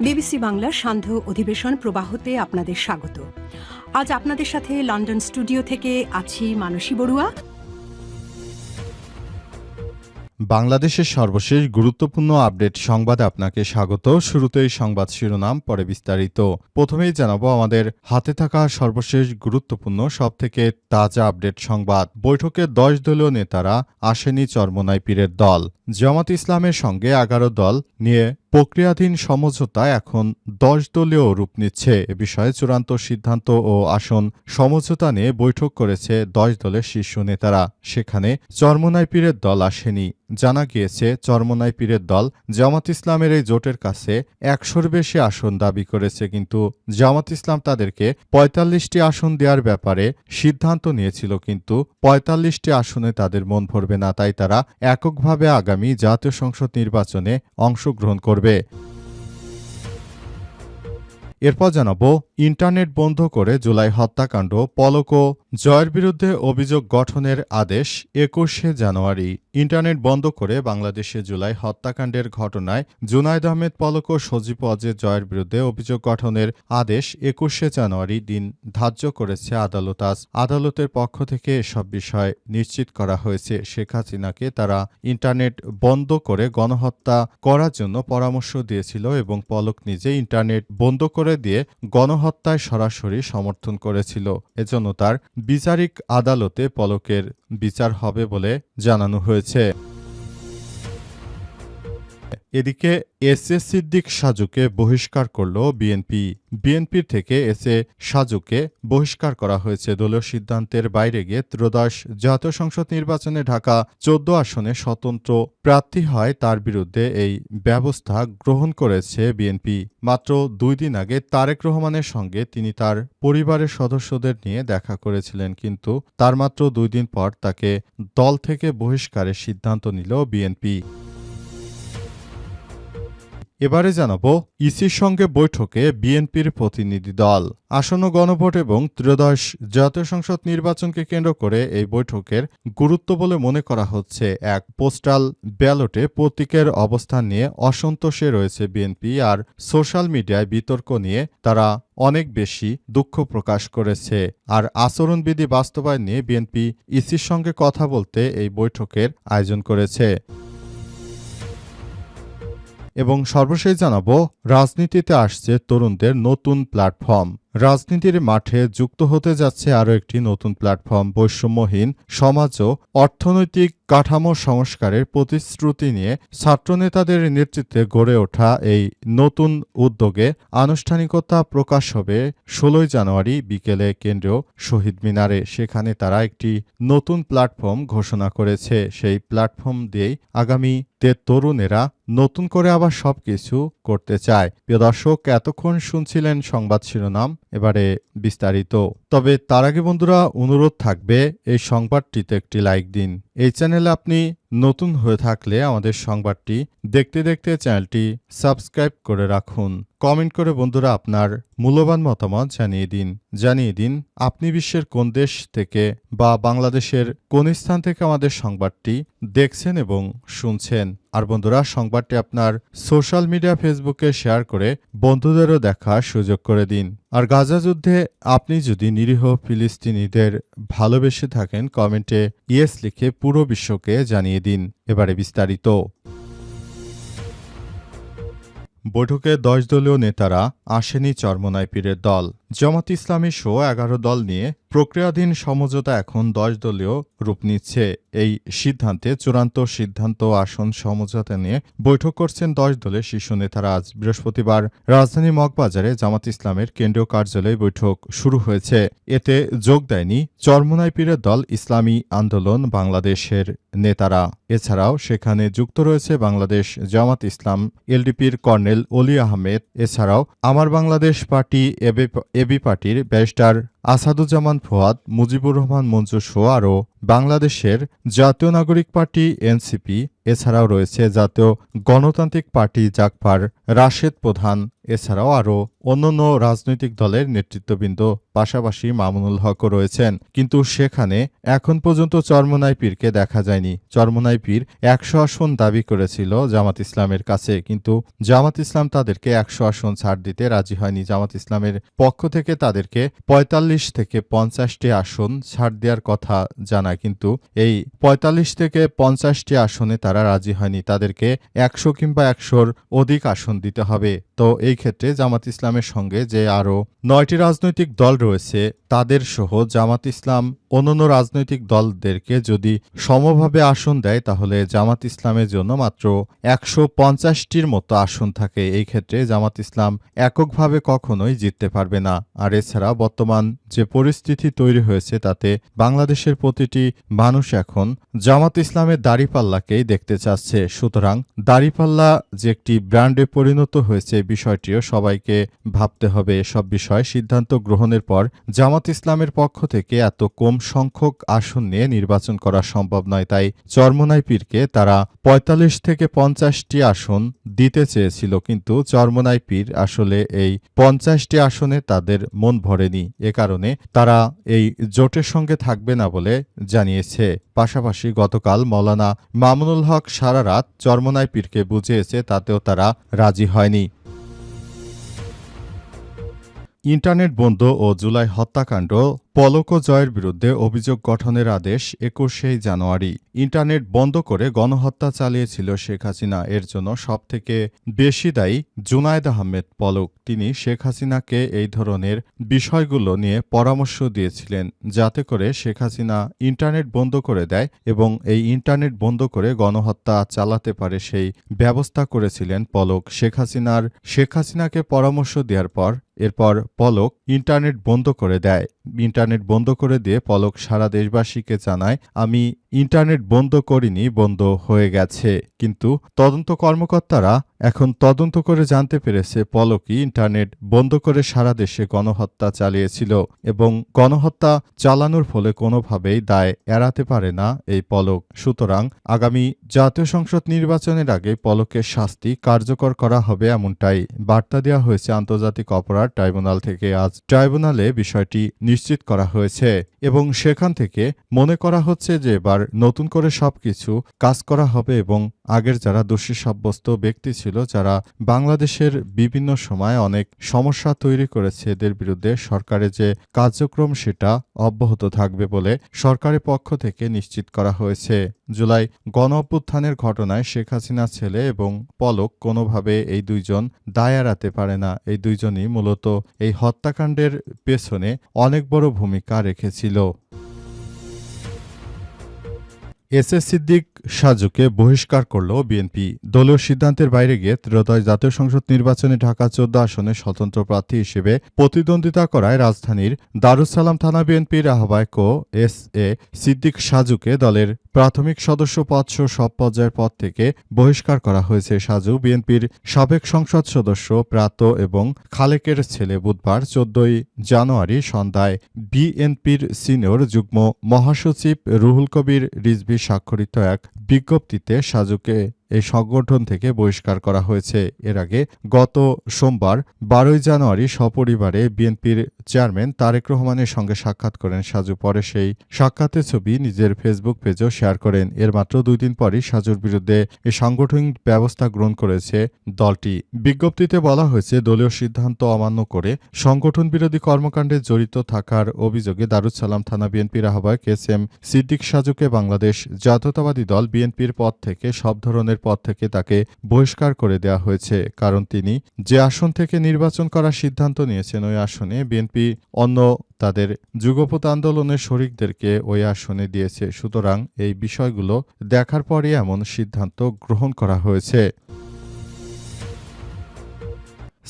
BBC বাংলার সান্ধ্য অধিবেশন প্রবাহতে আপনাদের স্বাগত। আজ আপনাদের সাথে লন্ডন স্টুডিও থেকে আছি মানসী বড়ুয়া। বাংলাদেশের সর্বশেষ গুরুত্বপূর্ণ আপডেট সংবাদে আপনাকে স্বাগত। শুরুতেই সংবাদ শিরোনাম, পরে বিস্তারিত। প্রথমেই জানাবো আমাদের হাতে থাকা সর্বশেষ গুরুত্বপূর্ণ সবথেকে তাজা আপডেট সংবাদ। বৈঠকে 10 দলীয় নেতারা আসেনি চরমোনাই পীরের দল। জামাত ইসলামের সঙ্গে 11 দল নিয়ে প্রক্রিয়াধীন সমঝোতা এখন 10 দলীয় রূপ নিচ্ছে। এ বিষয়ে চূড়ান্ত সিদ্ধান্ত ও আসন সমঝোতা নিয়ে বৈঠক করেছে 10 দলের শীর্ষ নেতারা। সেখানে চরমোনাই পীরের দল আসেনি। জানা গিয়েছে, চরমোনাই পীরের দল জামাত ইসলামের এই জোটের কাছে 100-র বেশি আসন দাবি করেছে, কিন্তু জামাত ইসলাম তাদেরকে 45টি আসন দেওয়ার ব্যাপারে সিদ্ধান্ত নিয়েছিল, কিন্তু 45টি আসনে তাদের মন ভরবে না, তাই তারা এককভাবে আগামী জাতীয় সংসদ নির্বাচনে অংশগ্রহণ করবে। এরপর জানাবো, ইন্টারনেট বন্ধ করে জুলাই হত্যাকাণ্ড, পলক ও জয়ের বিরুদ্ধে অভিযোগ গঠনের আদেশ 21শে জানুয়ারি। ইন্টারনেট বন্ধ করে বাংলাদেশে জুলাই হত্যাকাণ্ডের ঘটনায় জুনায়েদ আহমেদ পলক ও সজীব ওয়াজেদ জয়ের বিরুদ্ধে অভিযোগ গঠনের আদেশ 21শে জানুয়ারি দিন ধার্য করেছে আদালত। আজ আদালতের পক্ষ থেকে এসব বিষয় নিশ্চিত করা হয়েছে। শেখ হাসিনাকে তারা ইন্টারনেট বন্ধ করে গণহত্যা করার জন্য পরামর্শ দিয়েছিল এবং পলক নিজে ইন্টারনেট বন্ধ করে দিয়ে গণহত্যায় সরাসরি সমর্থন করেছিল। এজন্য তার বিচারিক আদালতে পলকের বিচার হবে বলে জানানো হয়েছে। এদিকে এস এ সিদ্দিক সাজুকে বহিষ্কার করল বিএনপি। বিএনপির থেকে এস এ সাজুকে বহিষ্কার করা হয়েছে। দলীয় সিদ্ধান্তের বাইরে গিয়ে ত্রয়োদশ জাতীয় সংসদ নির্বাচনে ঢাকা 14 আসনে স্বতন্ত্র প্রার্থী হয় তার বিরুদ্ধে এই ব্যবস্থা গ্রহণ করেছে বিএনপি। মাত্র 2 দিন আগে তারেক রহমানের সঙ্গে তিনি তার পরিবারের সদস্যদের নিয়ে দেখা করেছিলেন, কিন্তু তার মাত্র 2 দিন পর তাকে দল থেকে বহিষ্কারের সিদ্ধান্ত নিল বিএনপি। এবারে জানাবো, ইসির সঙ্গে বৈঠকে বিএনপির প্রতিনিধি দল। আসন্ন গণভোট এবং ত্রয়োদশ জাতীয় সংসদ নির্বাচনকে কেন্দ্র করে এই বৈঠকের গুরুত্ব বলে মনে করা হচ্ছে। এক পোস্টাল ব্যালটে প্রতীকের অবস্থান নিয়ে অসন্তোষে রয়েছে বিএনপি, আর সোশ্যাল মিডিয়ায় বিতর্ক নিয়ে তারা অনেক বেশি দুঃখ প্রকাশ করেছে। আর আচরণবিধি বাস্তবায়ন নিয়ে বিএনপি ইসির সঙ্গে কথা বলতে এই বৈঠকের আয়োজন করেছে। এবং সর্বশেষ জানাবো, রাজনীতিতে আসছে তরুণদের নতুন প্ল্যাটফর্ম। রাজনীতির মাঠে যুক্ত হতে যাচ্ছে আরও একটি নতুন প্ল্যাটফর্ম। বৈষম্যহীন সমাজ ও অর্থনৈতিক কাঠামো সংস্কারের প্রতিশ্রুতি নিয়ে ছাত্রনেতাদের নেতৃত্বে গড়ে ওঠা এই নতুন উদ্যোগে আনুষ্ঠানিকতা প্রকাশ হবে 16 জানুয়ারি বিকেলে কেন্দ্রীয় শহীদ মিনারে। সেখানে তারা একটি নতুন প্ল্যাটফর্ম ঘোষণা করেছে। সেই প্ল্যাটফর্ম দিয়েই আগামীতে তরুণেরা নতুন করে আবার সবকিছু করতে চায়। প্রিয় দর্শক, এতক্ষণ শুনছিলেন সংবাদ শিরোনাম, এবারে বিস্তারিত। তবে তার আগে বন্ধুরা, অনুরোধ থাকবে এই সংবাদটিতে একটি লাইক দিন। এই চ্যানেলে আপনি নতুন হয়ে থাকলে আমাদের সংবাদটি দেখতে দেখতে চ্যানেলটি সাবস্ক্রাইব করে রাখুন। কমেন্ট করে বন্ধুরা আপনার মূল্যবান মতামত জানিয়ে দিন আপনি বিশ্বের কোন দেশ থেকে বা বাংলাদেশের কোন স্থান থেকে আমাদের সংবাদটি দেখছেন এবং শুনছেন। আর বন্ধুরা, সংবাদটি আপনার সোশ্যাল মিডিয়া ফেসবুকে শেয়ার করে বন্ধুদেরও দেখার সুযোগ করে দিন। আর গাজা যুদ্ধে আপনি যদি নিরীহ ফিলিস্তিনিদের ভালোবেসে থাকেন, কমেন্টে ইয়েস লিখে পুরো বিশ্বকে জানিয়ে দিন। এবারে বিস্তারিত। বৈঠকে 10 দলীয় নেতারা আসেনি চরমোনাই পীরের দল। জামাত ইসলামী সহ 11 দল নিয়ে প্রক্রিয়াধীন সমঝোতা এখন 10 দলীয় রূপ নিচ্ছে। এই সিদ্ধান্তে চূড়ান্ত সিদ্ধান্ত আসন সমঝোতা নিয়ে বৈঠক করছেন 10 দলের শীর্ষ নেতারা। আজ বৃহস্পতিবার রাজধানী মগবাজারে জামাত ইসলামের কেন্দ্রীয় কার্যালয়ে বৈঠক শুরু হয়েছে। এতে যোগ দেয়নি চরমোনাই পীরের দল, ইসলামী আন্দোলন বাংলাদেশের নেতারা। এছাড়াও সেখানে যুক্ত রয়েছে বাংলাদেশ জামাত ইসলাম, এলডিপির কর্নেল অলি আহমেদ, এছাড়াও আমার বাংলাদেশ পার্টি এবি পার্টির ব্যারিস্টার আসাদুজ্জামান ফুয়াদ, মুজিবুর রহমান মঞ্জু সহ আরও বাংলাদেশের জাতীয় নাগরিক পার্টি এনসিপি, এছাড়াও রয়েছে জাতীয় গণতান্ত্রিক পার্টি জাগপার রাশেদ প্রধান, এছাড়াও আরও অন্যান্য রাজনৈতিক দলের নেতৃত্ববৃন্দ, পাশাপাশি মামুনুল হকও রয়েছেন। কিন্তু সেখানে এখন পর্যন্ত চরমোনাই পীরকে দেখা যায়নি। চরমোনাই পীর ১০০ আসন দাবি করেছিল জামাত ইসলামের কাছে, কিন্তু জামাত ইসলাম তাদেরকে ১০০ আসন ছাড় দিতে রাজি হয়নি। জামাত ইসলামের পক্ষ থেকে তাদেরকে ৪৫ থেকে ৫০টি আসন ছাড় দেওয়ার কথা জানায়, কিন্তু এই ৪৫ থেকে ৫০টি আসনে তারা রাজি হয়নি। তাদেরকে ১০০ কিংবা ১০০-র অধিক আসন দিতে হবে। তো এই ক্ষেত্রে জামাত ইসলামের সঙ্গে যে আরও ৯টি রাজনৈতিক দল রয়েছে তাদের সহ জামাত ইসলাম অন্যান্য রাজনৈতিক দলদেরকে যদি সমভাবে আসন দেয়, তাহলে জামাত ইসলামের জন্য মাত্র ১৫০টির মতো আসন থাকে। এই ক্ষেত্রে জামাত ইসলাম এককভাবে কখনোই জিততে পারবে না। আর এছাড়া বর্তমান যে পরিস্থিতি তৈরি হয়েছে তাতে বাংলাদেশের প্রতিটি মানুষ এখন জামাত ইসলামের দাড়িপাল্লাকেই দেখতে চাচ্ছে। সুতরাং দাড়িপাল্লা যে একটি ব্র্যান্ডে পরিণত হয়েছে, বিষয়টিও সবাইকে ভাবতে হবে। এসব বিষয়ে সিদ্ধান্ত গ্রহণের পর জামাত ইসলামের পক্ষ থেকে এত কম সংখ্যক আসন নিয়ে নির্বাচন করা সম্ভব নয়। তাই চরমোনাই পীরকে তারা ৪৫ থেকে ৫০টি আসন দিতে চেয়েছিল, কিন্তু চরমোনাই পীর আসলে এই ৫০টি আসনে তাদের মন ভরেনি। এ কারণে তারা এই জোটের সঙ্গে থাকবে না বলে জানিয়েছে। পাশাপাশি গতকাল মাওলানা মামুনুল হক সারা রাত চরমোনাই পীরকে বুঝিয়েছে, তাতেও তারা রাজি হয়নি। ইন্টারনেট বন্ধ ও জুলাই হত্যাকাণ্ড, পলক ও জয়ের বিরুদ্ধে অভিযোগ গঠনের আদেশ ২১শে জানুয়ারি। ইন্টারনেট বন্ধ করে গণহত্যা চালিয়েছিল শেখ হাসিনা। এর জন্য সবথেকে বেশি দায়ী জুনায়েদ আহমেদ পলক। তিনি শেখ হাসিনাকে এই ধরনের বিষয়গুলো নিয়ে পরামর্শ দিয়েছিলেন, যাতে করে শেখ হাসিনা ইন্টারনেট বন্ধ করে দেয় এবং এই ইন্টারনেট বন্ধ করে গণহত্যা চালাতে পারে, সেই ব্যবস্থা করেছিলেন পলক। শেখ হাসিনাকে পরামর্শ দেওয়ার পর এরপর পলক ইন্টারনেট বন্ধ করে দেয়। ইন্টারনেট বন্ধ করে দিয়ে পলক সারা দেশবাসীকে জানায়, আমি ইন্টারনেট বন্ধ করিনি, বন্ধ হয়ে গেছে। কিন্তু তদন্ত কর্মকর্তারা এখন তদন্ত করে জানতে পেরেছে পলকই ইন্টারনেট বন্ধ করে সারা দেশে গণহত্যা চালিয়েছিল এবং গণহত্যা চালানোর ফলে কোনোভাবেই দায় এড়াতে পারে না এই পলক। সুতরাং আগামী জাতীয় সংসদ নির্বাচনের আগে পলকের শাস্তি কার্যকর করা হবে, এমনটাই বার্তা দেওয়া হয়েছে আন্তর্জাতিক অপরাধ ট্রাইব্যুনাল থেকে। আজ ট্রাইব্যুনালে বিষয়টি নিশ্চিত করা হয়েছে এবং সেখান থেকে মনে করা হচ্ছে যে এবার নতুন করে সবকিছু কাজ করা হবে এবং আগের যারা দোষী সাব্যস্ত ব্যক্তি ছিল, যারা বাংলাদেশের বিভিন্ন সময় অনেক সমস্যা তৈরি করেছে, এদের বিরুদ্ধে সরকারের যে কার্যক্রম সেটা অব্যাহত থাকবে বলে সরকারের পক্ষ থেকে নিশ্চিত করা হয়েছে। জুলাই গণঅভ্যুত্থানের ঘটনায় শেখ হাসিনার ছেলে এবং পলক কোনোভাবে এই দুইজন দায় এড়াতে পারে না। এই দুইজনই মূলত এই হত্যাকাণ্ডের পেছনে অনেক বড় ভূমিকা রেখেছিল। এস এ সিদ্দিক সাজুকে বহিষ্কার করল বিএনপি। দলীয় সিদ্ধান্তের বাইরে গিয়ে ত্রয়োদশ জাতীয় সংসদ নির্বাচনে ঢাকা ১৪ আসনে স্বতন্ত্র প্রার্থী হিসেবে প্রতিদ্বন্দ্বিতা করায় রাজধানীর দারুস-সালাম থানা বিএনপির আহ্বায়ক এস এ সিদ্দিক সাজুকে দলের প্রাথমিক সদস্য পদসহ সব পর্যায়ের পদ থেকে বহিষ্কার করা হয়েছে। সাজু বিএনপির সাবেক সংসদ সদস্য প্রাত এবং খালেকের ছেলে। বুধবার ১৪ জানুয়ারি সন্ধ্যায় বিএনপির সিনিয়র যুগ্ম মহাসচিব রুহুল কবির রিজভী স্বাক্ষরিত এক বিজ্ঞপ্তিতে সাজুকে এই সংগঠন থেকে বহিষ্কার করা হয়েছে। এর আগে গত সোমবার ১২ জানুয়ারি সপরিবারে বিএনপির চেয়ারম্যান তারেক রহমানের সঙ্গে সাক্ষাৎ করেন সাজু। পরে সেই সাক্ষাতের ছবি নিজের ফেসবুক পেজেও শেয়ার করেন। এর মাত্র ২ দিন পরই সাজুর বিরুদ্ধে এই সাংগঠনিক ব্যবস্থা গ্রহণ করেছে দলটি। বিজ্ঞপ্তিতে বলা হয়েছে, দলীয় সিদ্ধান্ত অমান্য করে সংগঠন বিরোধী কর্মকাণ্ডে জড়িত থাকার অভিযোগে দারুস-সালাম থানা বিএনপির আহ্বায়ক এস এম সিদ্দিক সাজুকে বাংলাদেশ জাতীয়তাবাদী দল বিএনপির পদ থেকে সব ধরনের পদ থেকে তাকে বহিষ্কার করে দেওয়া হয়েছে। কারণ তিনি যে আসন থেকে নির্বাচন করার সিদ্ধান্ত নিয়েছেন ওই আসনে বিএনপি অন্য তাদের যুগপৎ আন্দোলনের শরিকদেরকে ওই আসনে দিয়েছে। সুতরাং এই বিষয়গুলো দেখার পরই এমন সিদ্ধান্ত গ্রহণ করা হয়েছে।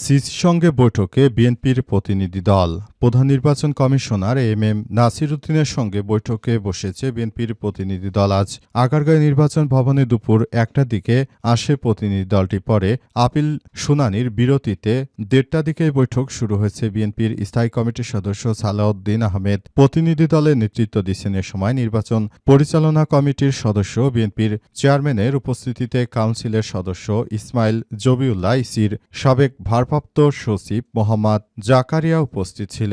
সিসির সঙ্গে বৈঠকে বিএনপির প্রতিনিধি দল। প্রধান নির্বাচন কমিশনার এম নাসির উদ্দিনের সঙ্গে বৈঠকে বসেছে বিএনপির প্রতিনিধি দল। আজ আগারগাঁও নির্বাচন ভবনে দুপুর ১টার দিকে আসে প্রতিনিধি দলটি। পরে আপিল শুনানির বিরতিতে ১:৩০ দিকে বৈঠক শুরু হয়েছে। বিএনপির স্থায়ী কমিটির সদস্য সালাউদ্দিন আহমেদ প্রতিনিধি দলের নেতৃত্ব দিচ্ছেন। এ সময় নির্বাচন পরিচালনা কমিটির সদস্য বিএনপির চেয়ারম্যানের উপস্থিতিতে কাউন্সিলের সদস্য ইসমাইল জবিউল্লাহ, ইসির সাবেক ভারপ্রাপ্ত সচিব মোহাম্মদ জাকারিয়া উপস্থিত ছিলেন।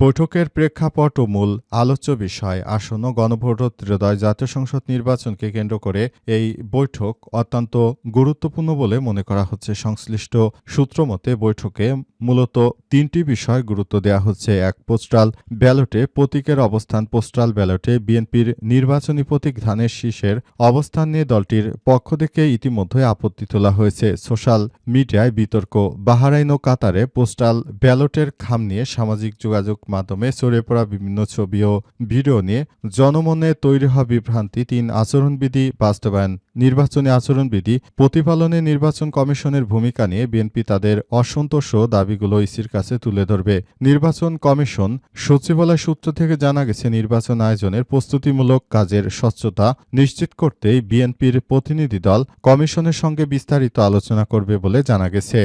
বৈঠকের প্রেক্ষাপট ও মূল আলোচ্য বিষয় আসন্ন গণভোট ও ত্রয়োদশ জাতীয় সংসদ নির্বাচনকে কেন্দ্র করে এই বৈঠক অত্যন্ত গুরুত্বপূর্ণ বলে মনে করা হচ্ছে। সংশ্লিষ্ট সূত্রমতে বৈঠকে মূলত ৩টি বিষয় গুরুত্ব দেওয়া হচ্ছে। ১. পোস্টাল ব্যালটে প্রতীকের অবস্থান। পোস্টাল ব্যালটে বিএনপির নির্বাচনী প্রতীক ধানের শীষের অবস্থান নিয়ে দলটির পক্ষ থেকে ইতিমধ্যে আপত্তি তোলা হয়েছে। সোশ্যাল মিডিয়ায় বিতর্ক। বাহরাইন ও কাতারে পোস্টাল ব্যালটের খাম নিয়ে সামাজিক যোগাযোগ মাধ্যমে ছড়িয়ে পড়া বিভিন্ন ছবি ও ভিডিও নিয়ে জনমনে তৈরি হওয়া বিভ্রান্তি। ৩. আচরণবিধি বাস্তবায়ন। নির্বাচনী আচরণবিধি প্রতিপালনে নির্বাচন কমিশনের ভূমিকা নিয়ে বিএনপি তাদের অসন্তোষ ও দাবিগুলো ইসির কাছে তুলে ধরবে। নির্বাচন কমিশন সচিবালয় সূত্র থেকে জানা গেছে, নির্বাচন আয়োজনের প্রস্তুতিমূলক কাজের স্বচ্ছতা নিশ্চিত করতেই বিএনপির প্রতিনিধি দল কমিশনের সঙ্গে বিস্তারিত আলোচনা করবে বলে জানা গেছে।